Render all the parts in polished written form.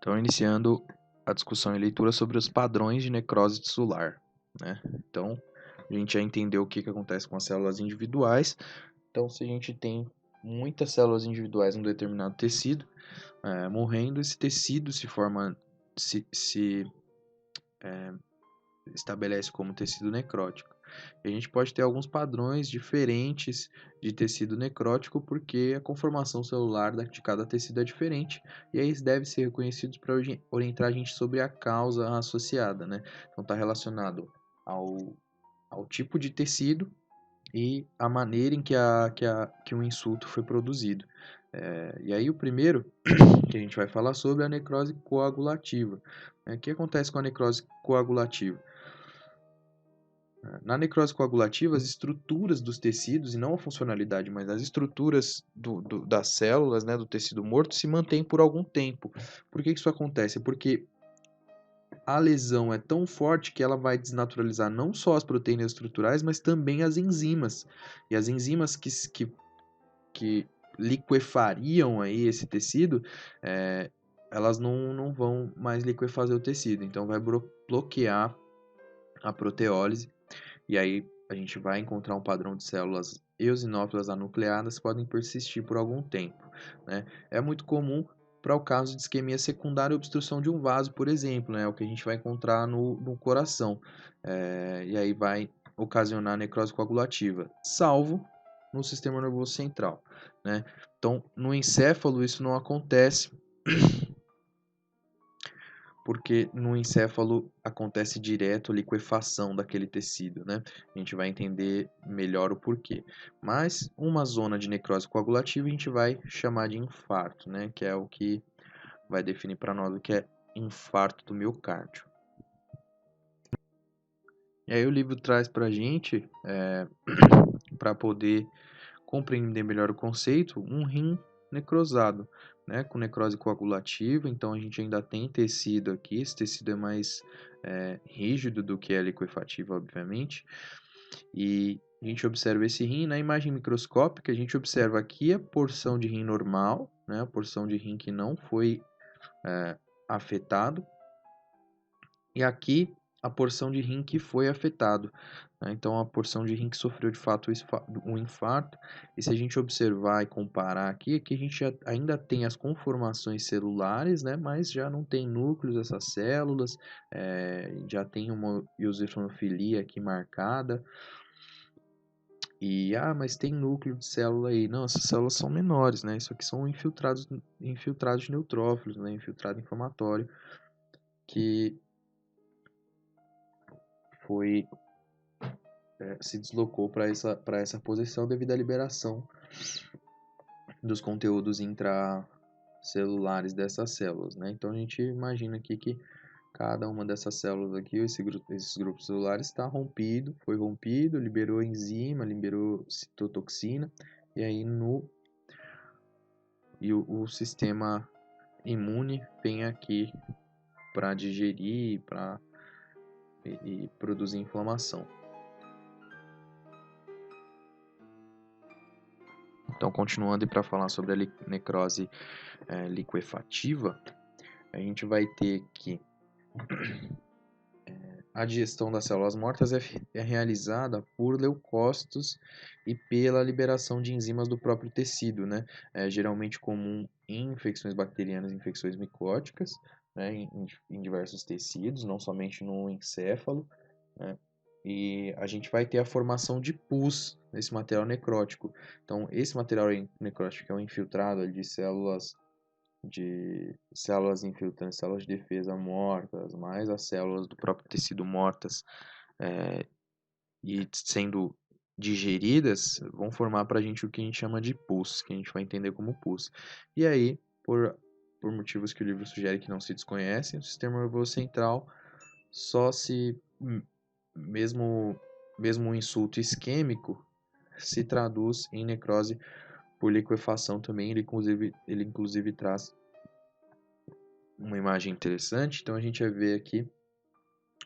Então, iniciando a discussão e leitura sobre os padrões de necrose tissular, né? Então, a gente já entendeu o que acontece com as células individuais. Então, se a gente tem muitas células individuais em um determinado tecido, morrendo, esse tecido se forma, se estabelece como tecido necrótico. E a gente pode ter alguns padrões diferentes de tecido necrótico, porque a conformação celular de cada tecido é diferente, e aí eles devem ser reconhecidos para orientar a gente sobre a causa associada, né? Então está relacionado ao tipo de tecido e a maneira em que o insulto foi produzido. E aí o primeiro que a gente vai falar sobre é a necrose coagulativa. O que acontece com a necrose coagulativa? Na necrose coagulativa, as estruturas dos tecidos, e não a funcionalidade, mas as estruturas das células, né, do tecido morto, se mantêm por algum tempo. Por que isso acontece? Porque a lesão é tão forte que ela vai desnaturalizar não só as proteínas estruturais, mas também as enzimas. E as enzimas que liquefariam aí esse tecido, elas não vão mais liquefazer o tecido. Então, vai bloquear a proteólise. E aí a gente vai encontrar um padrão de células eosinófilas anucleadas que podem persistir por algum tempo, né? É muito comum para o caso de isquemia secundária e obstrução de um vaso, por exemplo, né? É o que a gente vai encontrar no coração. E aí vai ocasionar necrose coagulativa, salvo no sistema nervoso central, né? Então, no encéfalo isso não acontece, porque no encéfalo acontece direto a liquefação daquele tecido, né? A gente vai entender melhor o porquê. Mas uma zona de necrose coagulativa a gente vai chamar de infarto, né? Que é o que vai definir para nós o que é infarto do miocárdio. E aí o livro traz para a gente, para poder compreender melhor o conceito, um rim necrosado, né, com necrose coagulativa. Então a gente ainda tem tecido aqui, esse tecido é mais rígido do que a liquefativo, obviamente, e a gente observa esse rim na imagem microscópica. A gente observa aqui a porção de rim normal, né, a porção de rim que não foi afetado, e aqui a porção de rim que foi afetado, né? Então, a porção de rim que sofreu de fato um infarto. E se a gente observar e comparar aqui a gente ainda tem as conformações celulares, né? Mas já não tem núcleos dessas células, já tem uma eosinofilia aqui marcada. Mas tem núcleo de célula aí. Não, essas células são menores, né? Isso aqui são infiltrados de neutrófilos, né? Infiltrado inflamatório, que se deslocou para essa posição devido à liberação dos conteúdos intracelulares dessas células, né? Então a gente imagina aqui que cada uma dessas células aqui, esses grupos celulares, foi rompido, liberou enzima, liberou citotoxina, e aí o sistema imune vem aqui para digerir, e produzir inflamação. Então, continuando para falar sobre a necrose liquefativa, a gente vai ter que a digestão das células mortas é realizada por leucócitos e pela liberação de enzimas do próprio tecido, né? É geralmente comum em infecções bacterianas e infecções micóticas, né? Em diversos tecidos, não somente no encéfalo, né? E a gente vai ter a formação de pus nesse material necrótico. Então, esse material necrótico é um infiltrado de células infiltrantes, células de defesa mortas, mais as células do próprio tecido mortas, e sendo digeridas, vão formar para a gente o que a gente chama de pus, que a gente vai entender como pus. E aí, por motivos que o livro sugere que não se desconhecem, o sistema nervoso central só se, mesmo um insulto isquêmico, se traduz em necrose por liquefação também. Ele inclusive traz uma imagem interessante. Então a gente vai ver aqui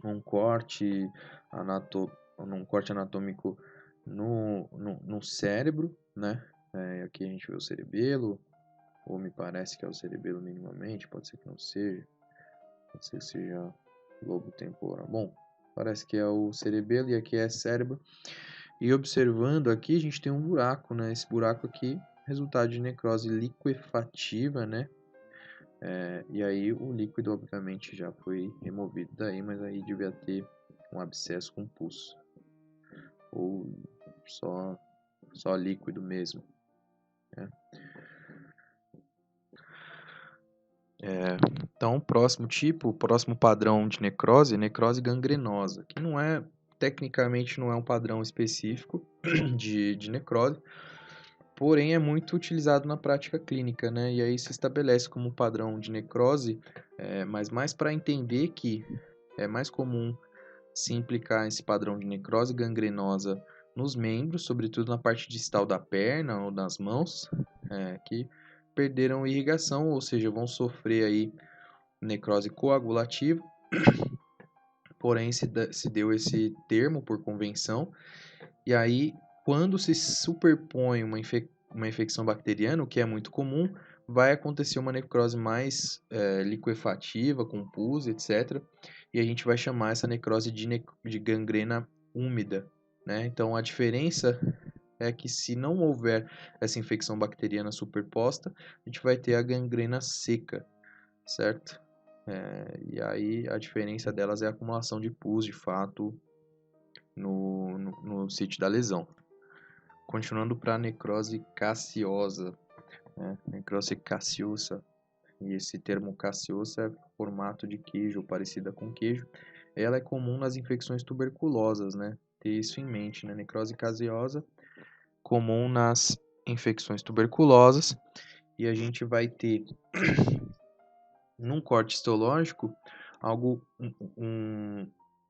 um corte anatômico no cérebro, né? Aqui a gente vê o cerebelo, ou me parece que é o cerebelo minimamente, pode ser que não seja, pode ser que seja lobo temporal. Bom, parece que é o cerebelo e aqui é cérebro. E observando aqui, a gente tem um buraco, né? Esse buraco aqui, resultado de necrose liquefativa, né? E aí o líquido, obviamente, já foi removido daí, mas aí devia ter um abscesso com pus. Ou só líquido mesmo, né? Então, o próximo tipo, o próximo padrão de necrose é necrose gangrenosa, que não é, tecnicamente, não é um padrão específico de necrose, porém é muito utilizado na prática clínica, né? E aí se estabelece como padrão de necrose, mas mais para entender que é mais comum se implicar esse padrão de necrose gangrenosa nos membros, sobretudo na parte distal da perna ou das mãos, que perderam irrigação, ou seja, vão sofrer aí necrose coagulativa, porém se deu esse termo por convenção, e aí quando se superpõe uma infecção bacteriana, o que é muito comum, vai acontecer uma necrose mais liquefativa, com pus, etc. E a gente vai chamar essa necrose de gangrena úmida, né? Então a diferença é que se não houver essa infecção bacteriana superposta, a gente vai ter a gangrena seca, certo? E aí a diferença delas é a acumulação de pus, de fato, no sítio da lesão. Continuando para a necrose caseosa, né? Necrose caseosa, e esse termo caseosa é formato de queijo, parecida com queijo. Ela é comum nas infecções tuberculosas, né? Ter isso em mente, né? Necrose caseosa, comum nas infecções tuberculosas, e a gente vai ter num corte histológico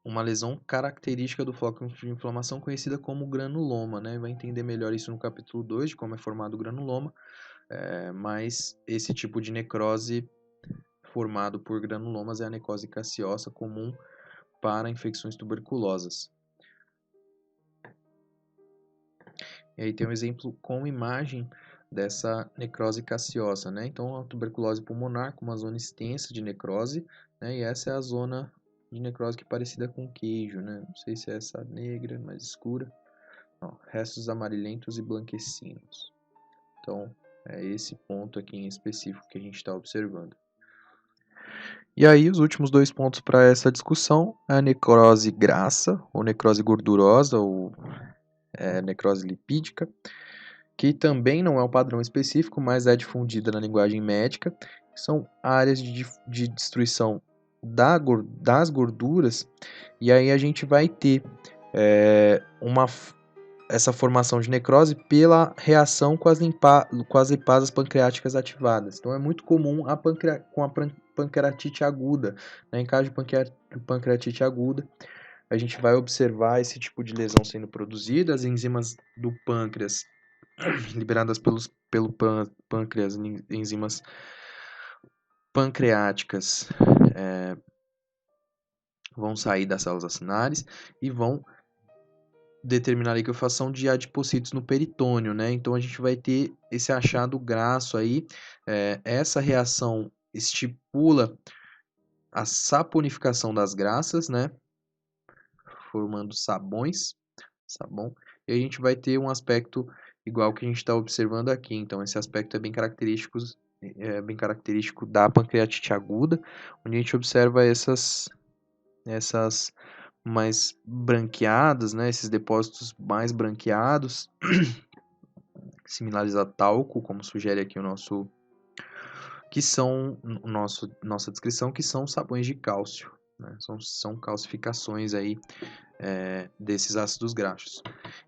uma lesão característica do foco de inflamação conhecida como granuloma, né? Vai entender melhor isso no capítulo 2, de como é formado o granuloma, mas esse tipo de necrose formado por granulomas é a necrose caseosa, comum para infecções tuberculosas. E aí tem um exemplo com imagem dessa necrose caseosa, né? Então, a tuberculose pulmonar com uma zona extensa de necrose, né? E essa é a zona de necrose que é parecida com queijo, né? Não sei se é essa negra, mais escura. Não, restos amarelentos e blanquecinos. Então, é esse ponto aqui em específico que a gente está observando. E aí, os últimos dois pontos para essa discussão é a necrose grassa, ou necrose gordurosa, ou necrose lipídica, que também não é um padrão específico, mas é difundida na linguagem médica, que são áreas de destruição das gorduras, e aí a gente vai ter essa formação de necrose pela reação com as lipasas pancreáticas ativadas. Então é muito comum com a pancreatite aguda, né? Em caso de pancreatite aguda, a gente vai observar esse tipo de lesão sendo produzida, as enzimas do pâncreas liberadas pelo pâncreas, enzimas pancreáticas, vão sair das células acinárias e vão determinar a liquefação de adipocitos no peritônio, né? Então a gente vai ter esse achado grasso aí, essa reação estipula a saponificação das graxas, né? Formando sabão, e a gente vai ter um aspecto igual que a gente está observando aqui. Então, esse aspecto é bem característico da pancreatite aguda, onde a gente observa essas mais branqueadas, né? Esses depósitos mais branqueados, similares a talco, como sugere aqui nossa descrição, que são sabões de cálcio, né? São calcificações aí desses ácidos graxos.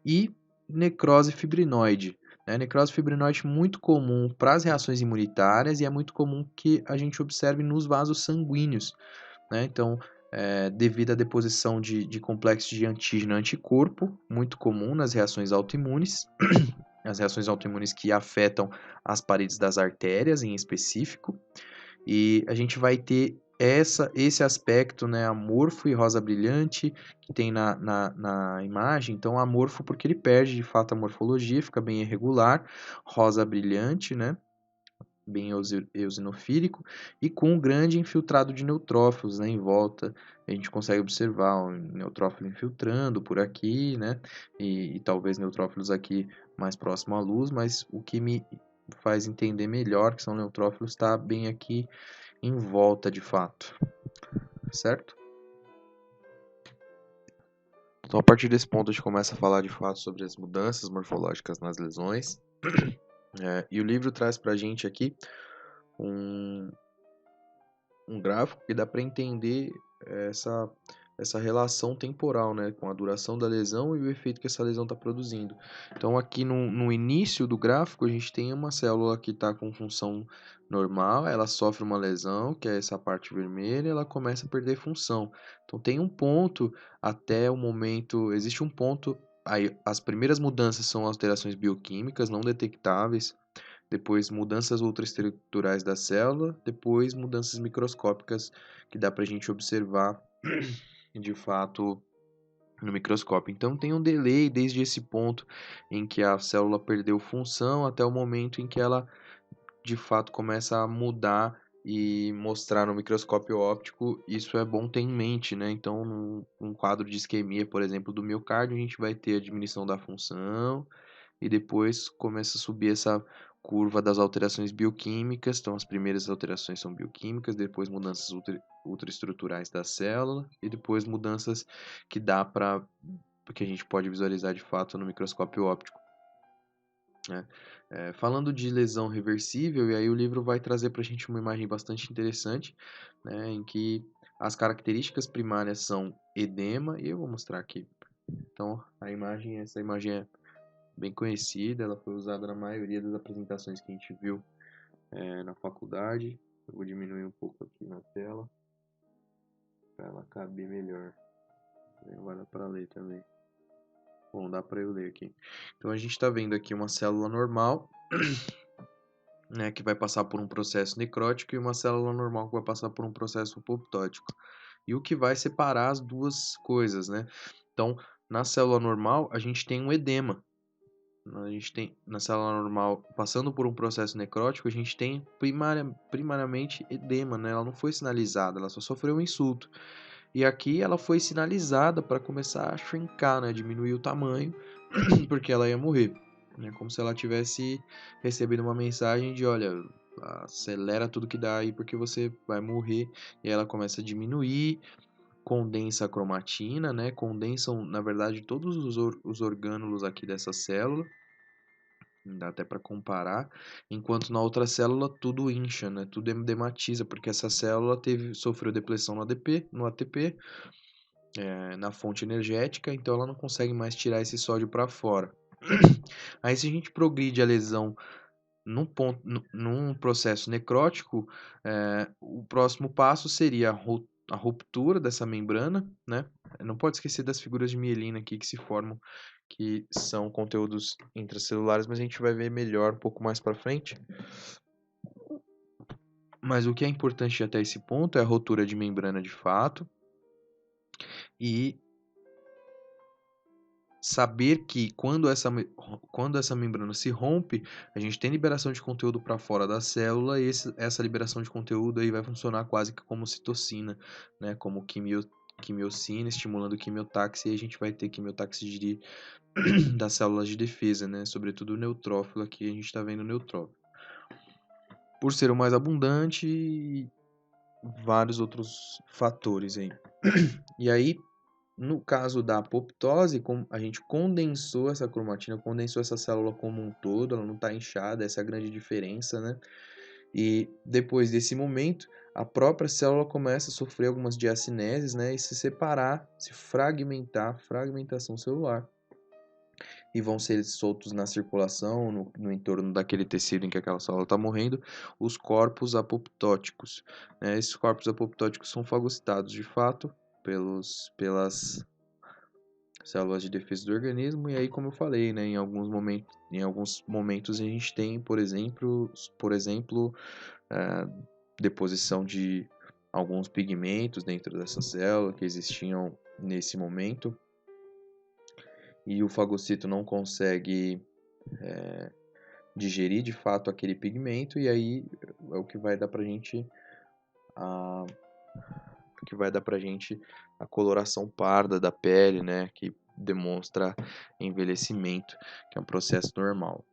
E necrose fibrinoide. Necrose fibrinoide muito comum para as reações imunitárias e é muito comum que a gente observe nos vasos sanguíneos. Então, devido à deposição de complexos de antígeno-anticorpo, muito comum nas reações autoimunes, as reações autoimunes que afetam as paredes das artérias em específico, e a gente vai ter esse aspecto, né, amorfo e rosa brilhante, que tem na imagem. Então, amorfo porque ele perde, de fato, a morfologia, fica bem irregular. Rosa brilhante, né, bem eosinofílico, e com um grande infiltrado de neutrófilos, né, em volta. A gente consegue observar o neutrófilo infiltrando por aqui, né, e talvez neutrófilos aqui mais próximo à luz, mas o que me faz entender melhor que são neutrófilos está bem aqui em volta de fato, certo? Então, a partir desse ponto, a gente começa a falar de fato sobre as mudanças morfológicas nas lesões. E o livro traz para a gente aqui um, um gráfico que dá para entender essa, essa relação temporal, né, com a duração da lesão e o efeito que essa lesão está produzindo. Então, aqui no início do gráfico, a gente tem uma célula que está com função normal, ela sofre uma lesão, que é essa parte vermelha, e ela começa a perder função. Então, tem um ponto até o momento, existe um ponto, aí as primeiras mudanças são alterações bioquímicas não detectáveis, depois mudanças ultraestruturais da célula, depois mudanças microscópicas que dá para a gente observar de fato no microscópio. Então tem um delay desde esse ponto em que a célula perdeu função até o momento em que ela de fato começa a mudar e mostrar no microscópio óptico. Isso é bom ter em mente, né? Então, num quadro de isquemia, por exemplo, do miocárdio, a gente vai ter a diminuição da função, e depois começa a subir essa curva das alterações bioquímicas. Então, as primeiras alterações são bioquímicas, depois mudanças ultraestruturais da célula e depois mudanças que dá para que a gente pode visualizar de fato no microscópio óptico, né? Falando de lesão reversível, e aí o livro vai trazer para a gente uma imagem bastante interessante, né, em que as características primárias são edema, e eu vou mostrar aqui. Então, essa imagem é bem conhecida, ela foi usada na maioria das apresentações que a gente viu na faculdade. Eu vou diminuir um pouco aqui na tela para ela caber melhor. Vai dar para ler também. Bom, dá para eu ler aqui. Então a gente está vendo aqui uma célula normal, né, que vai passar por um processo necrótico, e uma célula normal que vai passar por um processo apoptótico. E o que vai separar as duas coisas, né? Então, na célula normal, a gente tem um edema. A gente tem, na célula normal, passando por um processo necrótico, a gente tem primariamente edema, né? Ela não foi sinalizada, ela só sofreu um insulto. E aqui ela foi sinalizada para começar a shrinkar, né? Diminuir o tamanho, porque ela ia morrer. Né? Como se ela tivesse recebido uma mensagem de, olha, acelera tudo que dá aí porque você vai morrer. E ela começa a diminuir, condensa a cromatina, né? Condensam, na verdade, todos os orgânulos aqui dessa célula. Dá até para comparar, enquanto na outra célula tudo incha, né? Tudo edematiza, porque essa célula sofreu depressão no ATP, na fonte energética, então ela não consegue mais tirar esse sódio para fora. Aí se a gente progride a lesão num processo necrótico, o próximo passo seria a ruptura dessa membrana, né? Não pode esquecer das figuras de mielina aqui que se formam, que são conteúdos intracelulares, mas a gente vai ver melhor um pouco mais para frente. Mas o que é importante até esse ponto é a ruptura de membrana de fato e saber que quando essa membrana se rompe, a gente tem liberação de conteúdo para fora da célula, e essa liberação de conteúdo aí vai funcionar quase que como citocina, né? Como quimiocina, estimulando quimiotaxia, e a gente vai ter quimiotaxia das células de defesa, né? Sobretudo o neutrófilo, aqui a gente está vendo o neutrófilo. Por ser o mais abundante e vários outros fatores aí. E aí, no caso da apoptose, a gente condensou essa cromatina, condensou essa célula como um todo, ela não está inchada, essa é a grande diferença, né? E depois desse momento, a própria célula começa a sofrer algumas diacineses, né? E se separar, se fragmentar, fragmentação celular. E vão ser soltos na circulação, no entorno daquele tecido em que aquela célula está morrendo, os corpos apoptóticos, né? Esses corpos apoptóticos são fagocitados de fato pelas células de defesa do organismo, e aí, como eu falei, né, em alguns momentos a gente tem, por exemplo, deposição de alguns pigmentos dentro dessa célula que existiam nesse momento, e o fagocito não consegue digerir de fato aquele pigmento, e aí é o que vai dar pra gente a coloração parda da pele, né, que demonstra envelhecimento, que é um processo normal.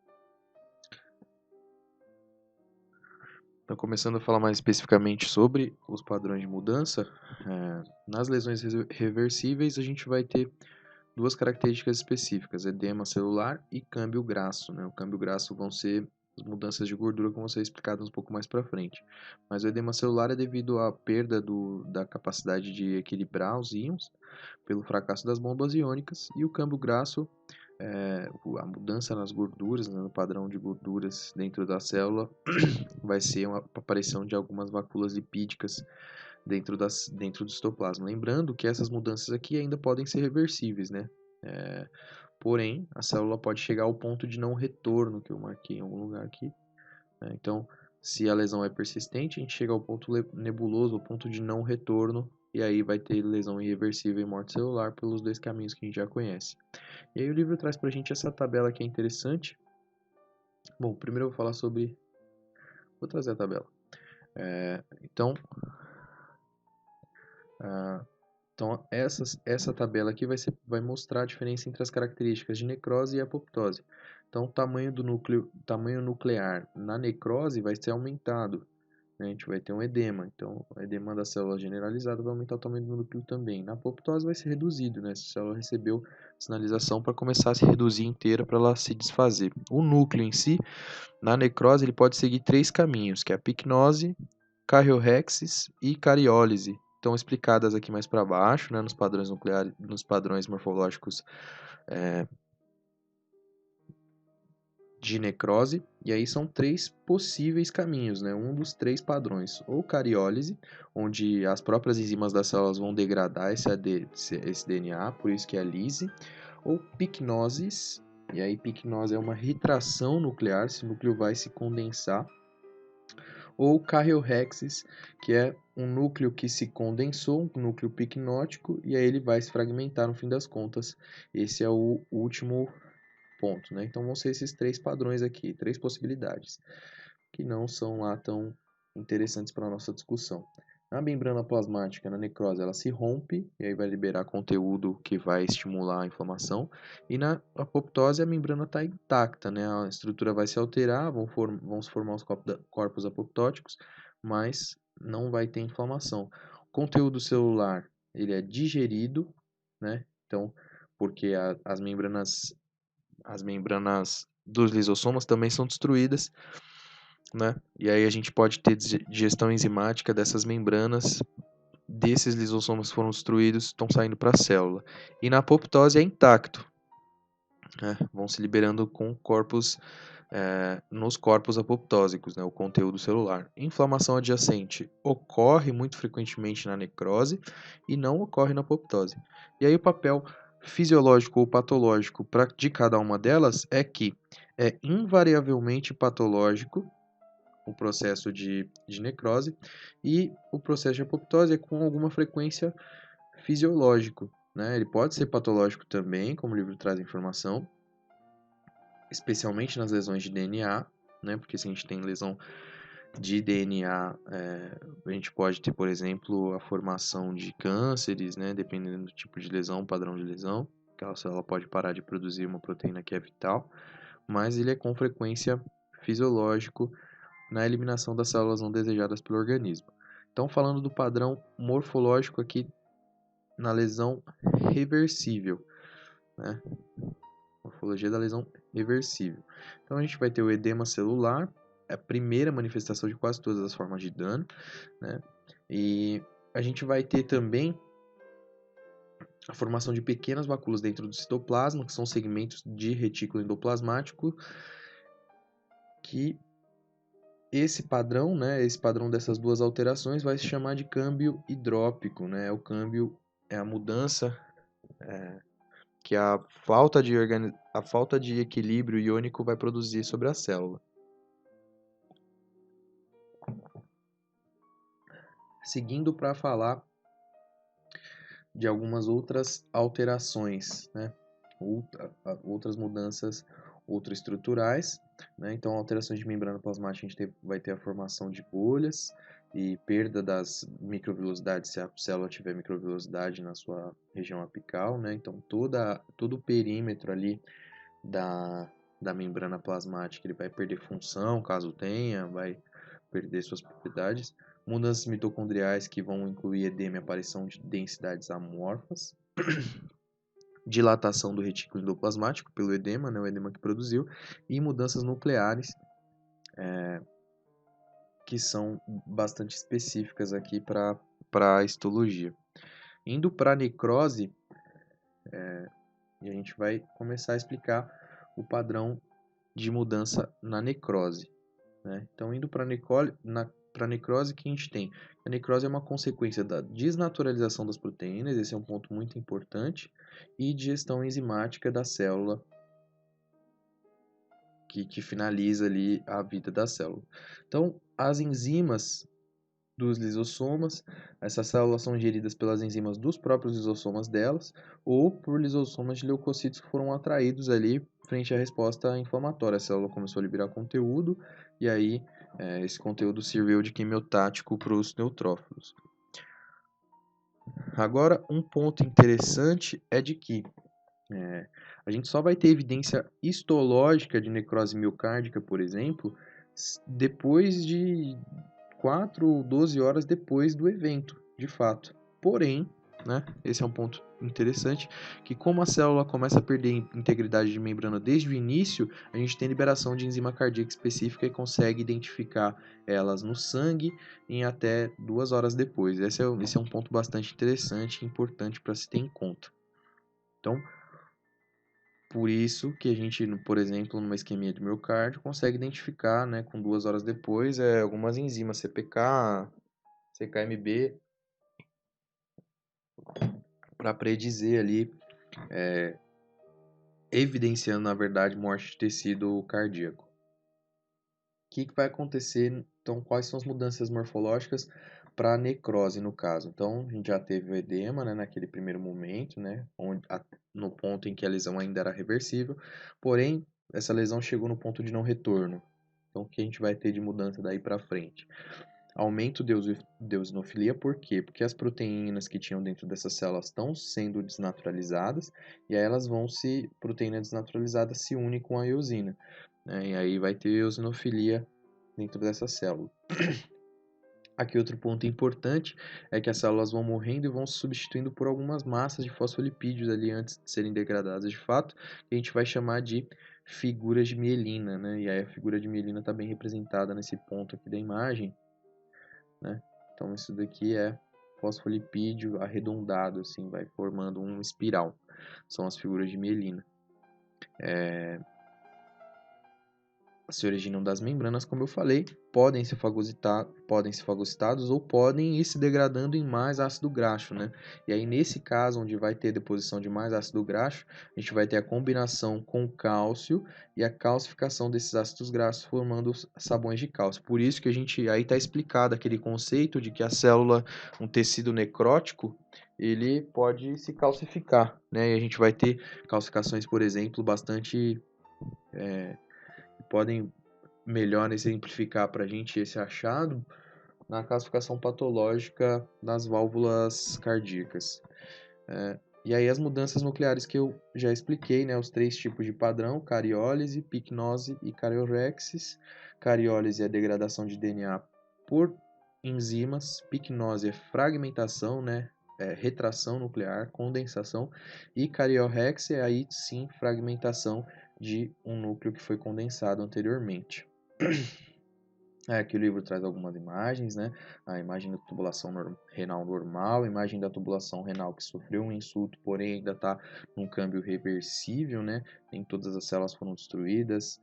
Então, começando a falar mais especificamente sobre os padrões de mudança, nas lesões reversíveis a gente vai ter duas características específicas, edema celular e câmbio grasso, né? O câmbio grasso vão ser as mudanças de gordura, como vão ser explicadas um pouco mais para frente. Mas o edema celular é devido à perda da capacidade de equilibrar os íons pelo fracasso das bombas iônicas, e o câmbio grasso a mudança nas gorduras, né, no padrão de gorduras dentro da célula, vai ser uma aparição de algumas vacuolas lipídicas dentro do citoplasma. Lembrando que essas mudanças aqui ainda podem ser reversíveis, né? Porém, a célula pode chegar ao ponto de não retorno, que eu marquei em algum lugar aqui. Né? Então, se a lesão é persistente, a gente chega ao ponto nebuloso, ao ponto de não retorno, e aí vai ter lesão irreversível e morte celular pelos dois caminhos que a gente já conhece. E aí o livro traz pra gente essa tabela que é interessante. Bom, primeiro eu vou falar sobre... Vou trazer a tabela. Então, essa tabela aqui vai mostrar a diferença entre as características de necrose e apoptose. Então, o tamanho nuclear na necrose vai ser aumentado, né? A gente vai ter um edema. Então, o edema da célula generalizada vai aumentar o tamanho do núcleo também. Na apoptose vai ser reduzido, né? Se a célula recebeu sinalização para começar a se reduzir inteira para ela se desfazer. O núcleo em si, na necrose, ele pode seguir três caminhos, que é a picnose, cardiorrexis e cariólise. Estão explicadas aqui mais para baixo, né, nos padrões nucleares, nos padrões morfológicos de necrose. E aí são três possíveis caminhos, né? Um dos três padrões. Ou cariólise, onde as próprias enzimas das células vão degradar esse DNA, por isso que é a lise. Ou picnosis, e aí picnose é uma retração nuclear, esse núcleo vai se condensar. Ou cardiorrexis, que é um núcleo que se condensou, um núcleo picnótico, e aí ele vai se fragmentar no fim das contas. Esse é o último ponto, né? Então vão ser esses três padrões aqui, três possibilidades, que não são lá tão interessantes para a nossa discussão. A membrana plasmática, na necrose, ela se rompe e aí vai liberar conteúdo que vai estimular a inflamação. E na apoptose, a membrana está intacta, né? A estrutura vai se alterar, vão se formar os corpos apoptóticos, mas não vai ter inflamação. O conteúdo celular, ele é digerido, né? Então, porque as membranas dos lisossomas também são destruídas, né? E aí a gente pode ter digestão enzimática dessas membranas, desses lisossomos que foram destruídos, estão saindo para a célula. E na apoptose é intacto, né? Vão se liberando com corpos nos corpos apoptósicos, né? O conteúdo celular. Inflamação adjacente ocorre muito frequentemente na necrose e não ocorre na apoptose. E aí o papel fisiológico ou patológico de cada uma delas é que é invariavelmente patológico o processo de necrose, e o processo de apoptose é com alguma frequência fisiológico, né? Ele pode ser patológico também, como o livro traz informação, especialmente nas lesões de DNA, né? Porque se a gente tem lesão de DNA, a gente pode ter, por exemplo, a formação de cânceres, né? Dependendo do tipo de lesão, padrão de lesão, aquela célula pode parar de produzir uma proteína que é vital, mas ele é com frequência fisiológico na eliminação das células não desejadas pelo organismo. Então, falando do padrão morfológico aqui na lesão reversível, né? Morfologia da lesão reversível. Então, a gente vai ter o edema celular, é a primeira manifestação de quase todas as formas de dano, né? E a gente vai ter também a formação de pequenas vacuolas dentro do citoplasma, que são segmentos de retículo endoplasmático, que esse padrão, né, esse padrão dessas duas alterações vai se chamar de câmbio hidrópico, né? O câmbio é a mudança que a falta de equilíbrio iônico vai produzir sobre a célula. Seguindo para falar de algumas outras alterações, né? Outras mudanças ultraestruturais, né? Então, alterações de membrana plasmática, a gente vai ter a formação de bolhas e perda das microvelocidades se a célula tiver microvelocidade na sua região apical, né? Então, todo o perímetro ali da membrana plasmática ele vai perder função, caso tenha, vai perder suas propriedades. Mudanças mitocondriais que vão incluir edema e aparição de densidades amorfas. Dilatação do retículo endoplasmático pelo edema, né, o edema que produziu, e mudanças nucleares, que são bastante específicas aqui para a histologia. Indo para a necrose, e a gente vai começar a explicar o padrão de mudança na necrose. Né? Então, indo para a necrose, que a gente tem? A necrose é uma consequência da desnaturalização das proteínas, esse é um ponto muito importante, e digestão enzimática da célula, que finaliza ali a vida da célula. Então, as enzimas dos lisossomas, essas células são geridas pelas enzimas dos próprios lisossomas delas, ou por lisossomas de leucócitos que foram atraídos ali frente à resposta inflamatória. A célula começou a liberar conteúdo, e aí esse conteúdo serviu de quimiotático para os neutrófilos. Agora, um ponto interessante é de que a gente só vai ter evidência histológica de necrose miocárdica, por exemplo, depois de 4 ou 12 horas depois do evento, de fato. Porém, né, esse é um ponto interessante, que como a célula começa a perder integridade de membrana desde o início, a gente tem liberação de enzima cardíaca específica e consegue identificar elas no sangue em até 2 horas depois. Esse é um ponto bastante interessante e importante para se ter em conta. Então, por isso que a gente, por exemplo, numa isquemia de miocárdio, consegue identificar, né, com 2 horas depois, algumas enzimas CPK, CKMB, para predizer ali, evidenciando, na verdade, morte de tecido cardíaco. O que vai acontecer, então, quais são as mudanças morfológicas para a necrose, no caso? Então, a gente já teve o edema, né, naquele primeiro momento, né, no ponto em que a lesão ainda era reversível, porém, essa lesão chegou no ponto de não retorno. Então, o que a gente vai ter de mudança daí para frente? Aumento de eosinofilia, por quê? Porque as proteínas que tinham dentro dessas células estão sendo desnaturalizadas, e aí proteína desnaturalizada se une com a eosina, né? E aí vai ter eosinofilia dentro dessa célula. Aqui outro ponto importante é que as células vão morrendo e vão se substituindo por algumas massas de fosfolipídios ali antes de serem degradadas de fato, que a gente vai chamar de figuras de mielina, né? E aí a figura de mielina está bem representada nesse ponto aqui da imagem, né? Então isso daqui é fosfolipídio arredondado, assim, vai formando um espiral. São as figuras de mielina. Se originam das membranas, como eu falei, podem ser fagocitados ou podem ir se degradando em mais ácido graxo, né? E aí, nesse caso, onde vai ter deposição de mais ácido graxo, a gente vai ter a combinação com cálcio e a calcificação desses ácidos graxos formando sabões de cálcio. Por isso que aí está explicado aquele conceito de que a célula, um tecido necrótico, ele pode se calcificar, né? E a gente vai ter calcificações, por exemplo, bastante podem melhor exemplificar para a gente esse achado na classificação patológica das válvulas cardíacas. E aí as mudanças nucleares que eu já expliquei, né, os 3 tipos de padrão, cariólise, picnose e cariorexis. Cariólise é a degradação de DNA por enzimas, picnose é fragmentação, né, retração nuclear, condensação, e cariorexia é aí sim fragmentação de um núcleo que foi condensado anteriormente. Aqui o livro traz algumas imagens, né? A imagem da tubulação renal normal, a imagem da tubulação renal que sofreu um insulto, porém ainda está num câmbio reversível, né? Nem todas as células foram destruídas,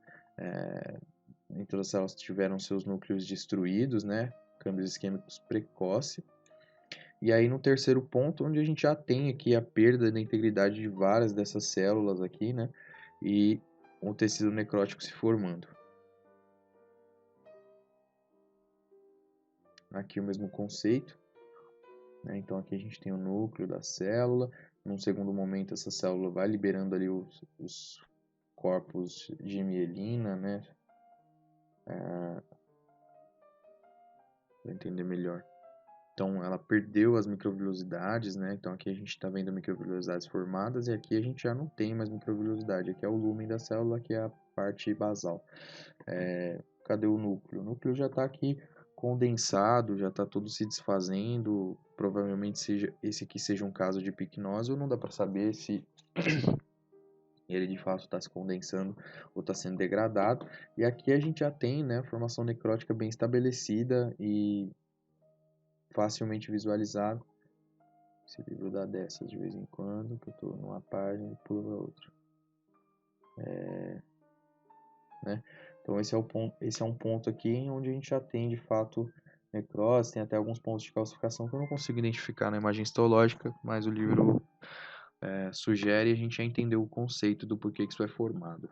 nem todas as células tiveram seus núcleos destruídos, né? Câmbios isquêmicos precoce. E aí no terceiro ponto, onde a gente já tem aqui a perda da integridade de várias dessas células aqui, né? E o tecido necrótico se formando. Aqui o mesmo conceito, né? Então aqui a gente tem o núcleo da célula. Num segundo momento essa célula vai liberando ali os corpos de mielina, né? Para entender melhor. Então, ela perdeu as microvilosidades, né? Então, aqui a gente está vendo microvilosidades formadas e aqui a gente já não tem mais microvilosidade. Aqui é o lumen da célula, aqui é a parte basal. Cadê o núcleo? O núcleo já está aqui condensado, já está tudo se desfazendo. Provavelmente esse aqui seja um caso de picnose, ou não dá para saber se ele de fato está se condensando ou está sendo degradado. E aqui a gente já tem, né, a formação necrótica bem estabelecida e facilmente visualizado. Esse livro dá dessas de vez em quando, que eu estou numa página e pulo para outra. Né? Então esse é um ponto aqui onde a gente já tem de fato necrose, tem até alguns pontos de calcificação que eu não consigo identificar na imagem histológica, mas o livro sugere e a gente já entendeu o conceito do porquê que isso é formado.